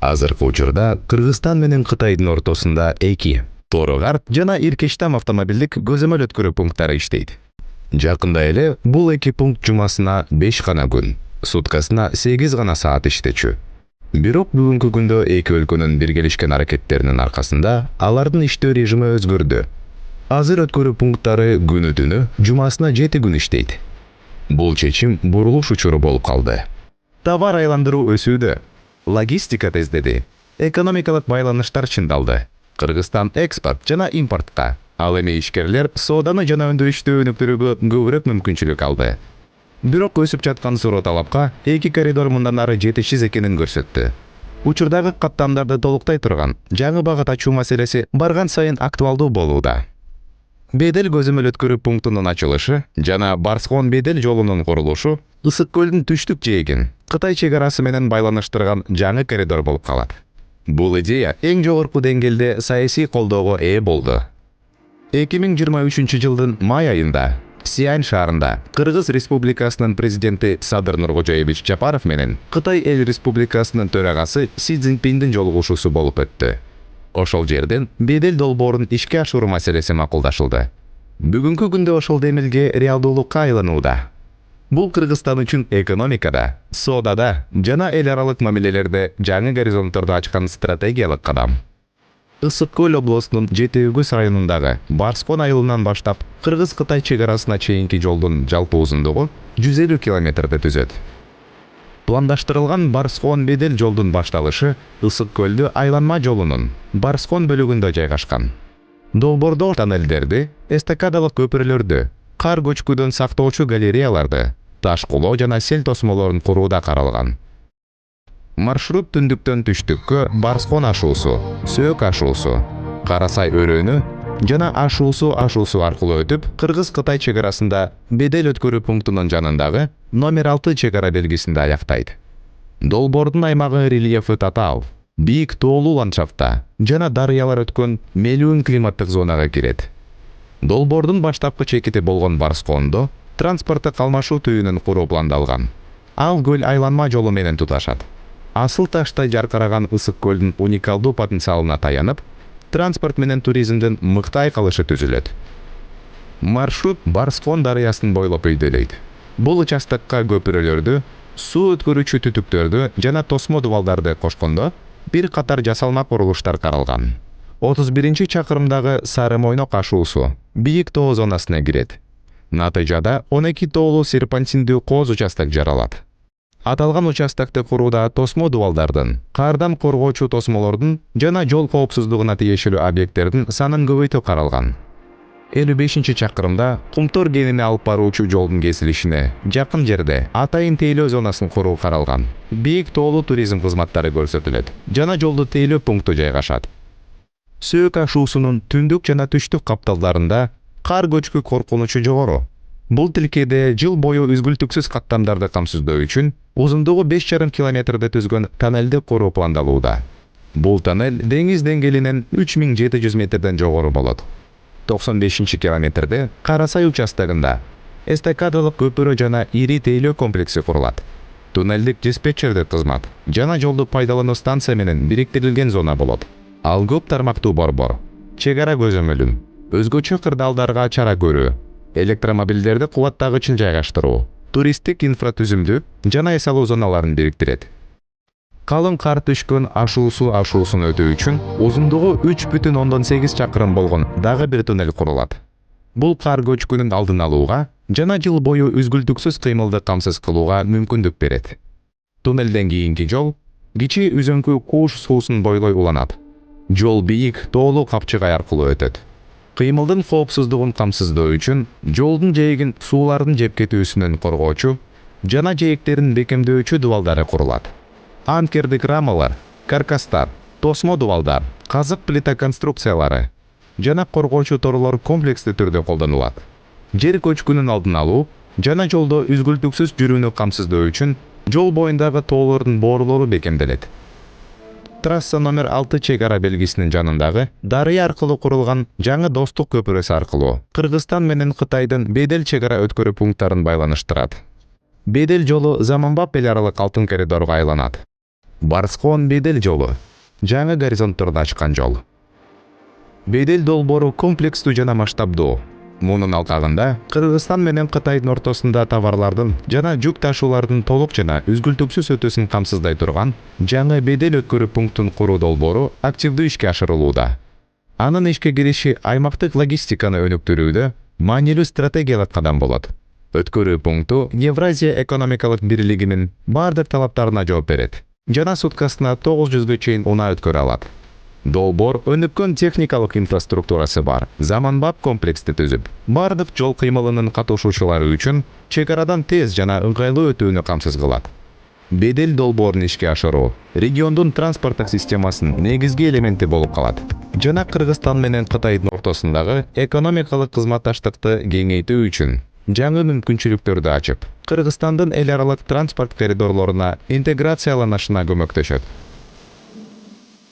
Азыркы учурда Кыргызстан менен Кытайдын ортосунда 2 Тооро-Карт жана Иркештам автомобилдик көзөмөл өткөрүү пункттары иштейт. Жакында эле бул 2 пункт жумасына 5 гана күн, суткасына 8 гана саат иштечү. Бирок бүгүнкү күндө эки өлкөнүн биргелешкен аракеттеринин аркасында алардын иштөө режими өзгөрдү. Азыр өткөрүү пункттары күнү-түнү жумасына 7 күн иштейт. Бул чечим бурулуш учуру болуп калды. Товар айландыруу өсүүдө, логистика тездеди, экономикалык байланыштар чыңдалды. Кыргызстан экспорт жана импортко, ал эми ишкерлер сооданы жана өндүрүштү өнүктүрүүгө көбүрөөк мүмкүнчүлүк алды. Бирок өсүп жаткан суроо талапка эки коридор мындан ары жетишсиз экенин көрсөттү. Учурдагы каттамдарды толуктай турган жаңы багыт ачуу маселеси барган сайын актуалдуу болууда. Бедел көзөмөл өткөрүү пунктунун ачылышы жана Барскон-Бедел жолунун курулушу Ысык көлдүн түштүк жээгин Кытай чек арасы менен байланыштырган жаңы коридор болуп калат. Бул идея эң жогорку деңгээлде саясий колдоого ээ болду. 2023 жылдын май айында Сиань шаарында Кыргыз Республикасынын президенти Садыр Нуркожоевич Жапаров менен Кытай Эл Республикасынын төрагасы Си Цзиньпиндин жолугушуусу болуп өттү. Ошол жерден Бедел долбоорун ишке ашыруу маселеси макулдашылды. Бүгүнкү күндө ошол демилге реалдуулукка айланууда. Бул Кыргызстан үчүн экономикада, соодада жана эл аралык мамилелерде жаңы горизонтторду ачкан стратегиялык кадам. Ысык көл областынын Жети-Өгүз районундагы Барскон айылынан баштап Кыргыз-Кытай чек арасына чейинки жолдун жалпы узундугу 150 километрди түзөт. Пландаштырылган Барскон-Бедел жолдун башталышы Ысык көлдү айланма жолунун Барскон бөлүгүндө жайгашкан. Долбоордо тоннелдерди, эстакадалык көпүрөлөрдү, кар көчкүдөн сактоочу галереяларды, таш кулоо жана сел тосмолорун курууда каралган. Маршрут түндүктөн түштүккө Барскон ашуусу, Сөөк ашуусу, Карасай өрөөнү жана ашуусу аркылуу өтүп, Кыргыз-Кытай чек арасында Бедел өткөрүү пунктунун жанындагы номер 6 чек ара белгисинде аяктайт. Долбоордун аймагы рельефи татаал, бийик тоолуу ландшафтта жана дарыялар өткөн мелүүн климаттык зонага кирет. Долбоордун баштапкы чекити болгон Барскондо транспорттук алмашуу түйүнүн куруу пландалган. Ал көл айланма жолу менен туташат. Асыл таштай жаркыраган Ысык көлдүн уникалдуу потенциалына таянып, транспорт менен туризмдин мыкты айкалышы түзүлөт. Маршрут Барскон дарыясын бойлоп өйдөлөйт. Бул участокко көпүрөлөрдү, суу өткөрүүчү түтүктөрдү жана тосмо дубалдарды кошкондо бир катар жасалма курулуштар каралган. 31 чакырымдагы Сары Мойнок ашуусу бийик тоо зонасына кирет. Натыйжада 12 тоолуу серпантиндүү кооз участок жаралат. Аталган участокты курууда тосмо дубалдардын, кардан коргоочу тосмолордун жана жол коопсуздугуна тиешелүү объекттердин санын көбөйтүү каралган. 55 чакырымда Кумтор кенине алып баруучу жолдун кесилишине жакын жерде атайын тейлөө зонасын куруу каралган. Бийик тоолуу туризм кызматтары көрсөтүлөт жана жолду тейлөө пункту жайгашат. Сөөк ашуусунун түндүк жана түштүк капталдарында кар көчкү коркунучу жогору. Бул тилкеде жыл бою үзгүлтүксүз каттамдарды камсыздоо үчүн узундугу 5,5 километрди түзгөн тоннелди куруу пландалууда. Бул тоннель деңиз деңгээлинен 3700 метрден жогору болот. 95 километрде Карасай участогунда эстакадалык көпүрө жана ири тейлөө комплекси курулат. Туннелдик диспетчердик кызмат жана жолду пайдалануу станция менен бириктирилген зона болот. Ал көп тармактуу борбор, чек ара көзөмөлүн, өзгөчө кырдаалдарга чара көрүү, электромобилдерди кубаттагычын жайгаштыруу, туристтик инфратүзүмдү жана эс алуу зоналарын бириктирет. Калың кар түшкөн ашуусун өтүү үчүн узундугу 3,8 чакырым болгон дагы бир туннель курулат. Бул кар көчкүнүн алдын алууга жана жыл бою үзгүлтүксүз кыймылды камсыз кылууга мүмкүндүк берет. Туннелден кийинки жол кичи үзөңкү Кууш суусун бойлой уланат. Жол бийик тоолуу капчыгай аркылуу өтөт. Кыймылдын коопсуздугун камсыздоо үчүн жолдун жээгин суулардын жеп кетүүсүнөн коргоочу жана жээктерин бекемдөөчү дубалдары курулат. Анкердик рамалар, каркастар, тосмо дубалдар, казык плита конструкциялары жана коргоочу торлор комплекстүү түрдө колдонулат. Жер көчкүнүн алдын алуу жана жолдо үзгүлтүксүз жүрүүнү камсыздоо үчүн жол боюндагы тоолордун боорулору бекемделет. Трасса номер 6 чек ара белгисинин жанындагы дарыя аркылуу курулган жаңы Достук көпүрөсү аркылуу Кыргызстан менен Кытайдын Бедел чек ара өткөрүү пункттарын байланыштырат. Бедел жолу заманбап эл аралык алтын коридорго айланат. Барскон бедел жолу жаңы горизонттарды ачкан жол. Бедел долбоору комплекстүү жана масштабдуу. Мунун алкагында Кыргызстан менен Кытайдын ортосунда товарлардын жана жүк ташуулардын толук жана үзгүлтүксүз өтөсүн камсыздай турган жаңы бедел өткөрүү пунктун куруу долбоору активдүү ишке ашырылууда. Анын ишке кириши аймактык логистиканы өнүктүрүүдө маанилүү стратегиялык кадам болот. Өткөрүү пункту Евразия экономикалык бирлигинин бардык талаптарына жооп берет жана суткасына 900 чейин унаа өткөрө алат. Долбоор өнүккөн техникалык инфраструктурасы бар, заманбап комплексти түзүп, бардык жол кыймылынын катышуучулары үчүн чек арадан тез жана ыңгайлуу өтүүнү камсыз кылат. Бедел долбоорун ишке ашыруу региондун транспорттук системасынын негизги элементи болуп калат жана Кыргызстан менен Кытайдын ортосундагы экономикалык кызматташтыкты кеңейтүү үчүн жаңы мүмкүнчүлүктөрдү ачып, Кыргызстандын эл аралык транспорт коридорлоруна интеграцияланышына көмөктөшөт.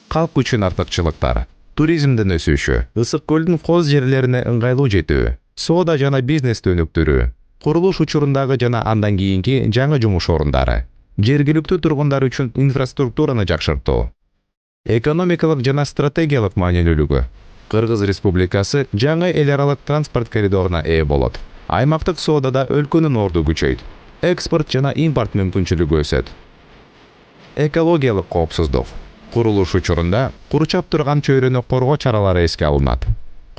Калк үчүн артыкчылыктар: туризмдин өсүшү, ысык көлдүн коз жерлерине ыңгайлуу жетүү, соода жана бизнести өнүктүрүү, курулуш учурундагы жана андан кийинки жаңы жумуш орундары, жергиликтүү тургундар үчүн инфраструктураны жакшыртуу. Экономикалык жана стратегиялык маанилүүлүгү: Кыргыз Республикасы жаңы эл аралык транспорт коридоруна ээ болот. Аймактык соодада өлкөнүн орду күчөйт. Экспорт жана импорт мүмкүнчүлүгү өсөт. Экологиялык коопсуздук: курулуш учурунда курчап турган чөйрөнү коргоо чаралары эске алынат.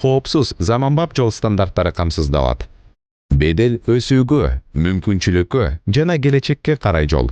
Коопсуз, заманбап жол стандарттары камсыздалат. Бедел өсүүгө, мүмкүнчүлүккө жана келечекке карай жол.